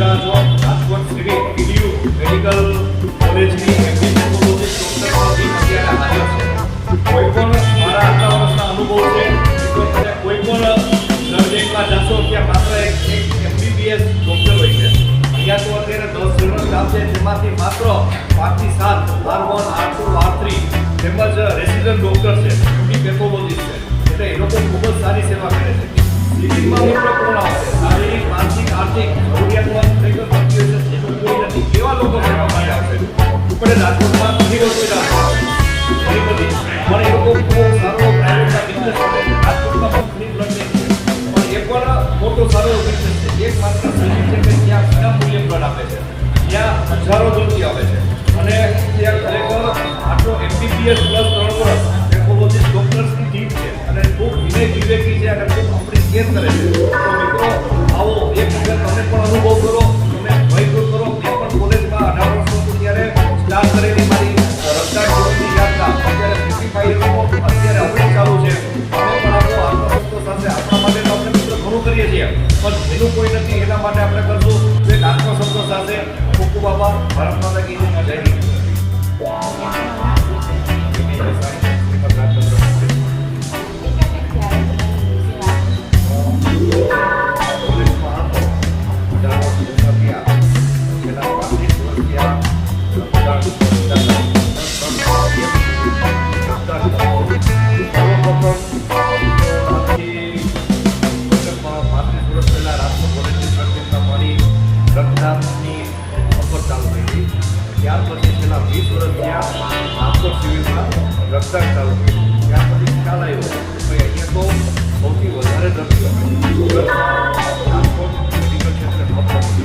રહ્યા છો Rajkot civil PDU medical કોલેજની એમડી પેથોલોજીસ્ટ ડોક્ટરની ટીમ અત્યારે હાજર છે. કોઈ પણ મારા આટલા વર્ષના અનુભવ છે તો તમે કોઈ પણ નર્સિંગમાં જશો ત્યાં માત્ર એક એમબીબીએસ ડોક્ટર હોય છે. અહીંયા તો અત્યારે 10 જણનો સ્ટાફ છે, જેમાંથી માત્ર 5 થી 7 R1 R2 R3 તેમજ રેસિડન્ટ ડોક્ટર છે, એમડી પેથોલોજીસ્ટ છે. એટલે એ લોકો ખૂબ જ સારી સેવા કરે છે. સિવિલમાં મિત્રો કોણ આવશે? શારીરિક, માનસિક, આર્થિક જરૂરિયાતમંદ થઈ ગયો વ્યક્તિઓ છે, જેનું કોઈ નથી, કેવા લોકો સેવા માટે આવશે? આપણે રાજકોટમાં ઘણી હોસ્પિટલ ઘણી બધી પણ એ લોકો બહુ સારો પ્રાઇવેટના બિઝનેસ કરે છે. રાજકોટમાં પણ ઘણી બ્લડ બેંક છે, પણ એ પણ મોટો સારો બિઝનેસ છે. એક માત્ર સિવિલ છે કે જ્યાં વિના મૂલ્યે બ્લડ આપે છે, ત્યાં હજારો દર્દી આવે છે અને ત્યાં ખરેખર આટલો એમબીબીએસ પ્લસ 3 વર્ષ પેથોલોજીસ્ટ ડોક્ટર્સની ટીમ છે અને ખૂબ વિનય વિવેકી છે અને ખૂબ આપણી કેર કરે છે. તો મિત્રો આવો એક વખત તમે પણ અનુભવ કરો, તમે ભય દૂર કરો. મેં પણ કોલેજમાં 18 વર્ષ હતું ત્યારે સ્ટાર્ટ કરેલી મારી રક્તદાન શિબિરની યાત્રા અત્યારે 55 અત્યારે હવે ચાલુ છે. અમે પણ આપણો આત્મસંતોષ સાથે આપણા માટે તો આપણે મિત્રો ઘણું કરીએ છીએ, પણ જેનું કોઈ નથી એના માટે આપણે કરશું તો એક આત્મસંતોષ સાથે. ખૂબ ખૂબ આભાર. ભારત માતા કી જય. જય હિન્દ. રક્તદાનની ઓફર ચાલુ થઈ હતી. ત્યાર પછી છેલ્લા 20 વર્ષ ત્યાં રાજકોટ સિવિલમાં રક્તદાન ચાલુ થયું. ત્યાર પછી ખ્યાલ આવ્યો કે અહીંયા તો સૌથી વધારે દર્દીઓ રાજકોટ મેડિકલ ક્ષેત્રે મહત્વનું છે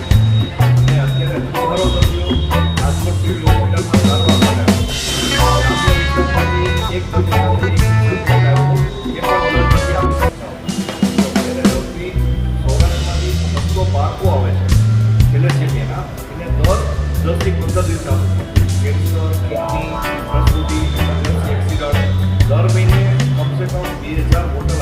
અને અત્યારે હજારો દર્દીઓ રાજકોટ સિવિલ હોસ્પિટલમાં સારવાર માટે એક દર્દી બાળકો આવે છે થેલેસેમિયાના, એને દર 10 થી 15 દિવસ આવે છે. કેન્સર, કિડની, પ્રસૂતિ, ઇમરજન્સી એક્સિડન્ટ દર મહિને કમસે કમ 2000 બોટલ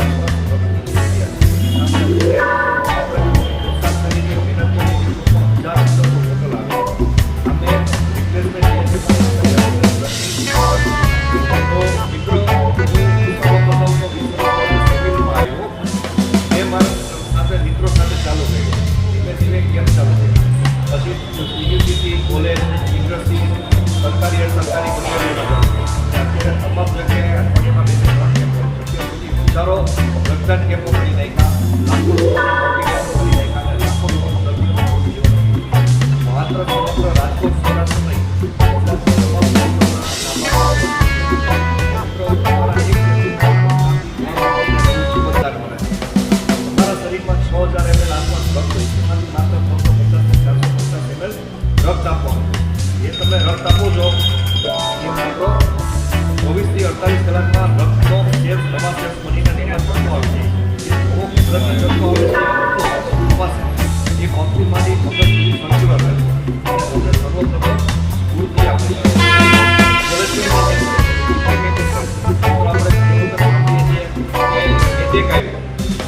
મિત્રો સાથે ચાલુ કર્યો. ધીમે ધીમે કેમ ચાલુ થયું, પછી યુનિવર્સિટી, કોલેજ, યુનિવર્સિટી, સરકારી અને સરકારી કર્મચારીઓ અત્યારે તમામ જગ્યાએ એમાં હજારો રક્તદાન કેમ્પો કરી નાખ્યા, લાખો માત્ર સમગ્ર રાજકોટ સૌરાષ્ટ્ર નહીં રક્ત આપવાનું. એ તમે રક્ત આપો છો એ માત્ર 24 થી 48 કલાકમાં રક્તનો સેલ નવા સેલ બનીને નિર્માણ થતો આવે છે. એ કોન્ફ્યુમાંથી મગજ સુધી સંતુલન રહે છે. સર્વપ્રથમ સ્ફૂર્તિ આપણી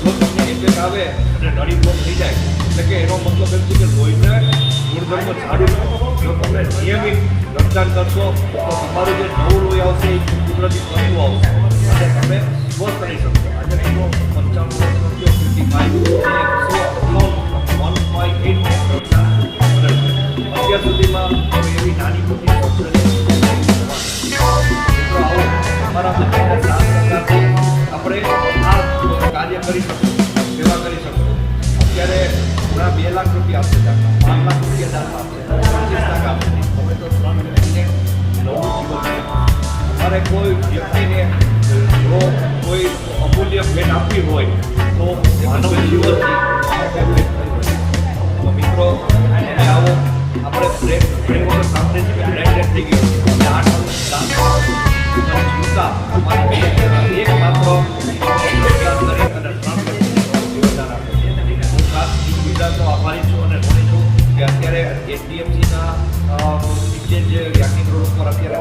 જો તમને એટેક આવે અને નળી બ્લોક થઈ જાય એટલે કે એનો મતલબ એમ છે કે લોહીને ગુણધર્મ સારું. જો તમે નિયમિત રક્તદાન કરશો તો તમારું જે નવું લોહી આવશે એ કુદરતી તત્વો આવશે અને તમે સ્વસ્થ રહી શકશો. આજે મિત્રો 55 અત્યાર સુધીમાં એવી નાની મોટી અમારા સરકારથી આપણે આ કાર્ય કરી શકશું, સેવા કરી શકશું. અત્યારે ઘણા 2 લાખ રૂપિયા આપશે, 5 લાખ રૂપિયા દાન આપશે, 25% આપશે. હવે તો 3 વ્યક્તિને નવું જીવન છે. અમારે કોઈ વ્યક્તિને જો કોઈ અમૂલ્ય ભેટ આપવી હોય તો માનવ જીવનથી તો મિત્રો આવો આપણે બ્રેક વગર સાંભળે છે બ્રેક થઈ ગયું અને 8 જીવતા અમારી એક માત્ર આભારી છું અને ઋણી છું કે અત્યારે એસડીએમસીના નીચે જે વ્યાકિંગ રોડ ઉપર અત્યારે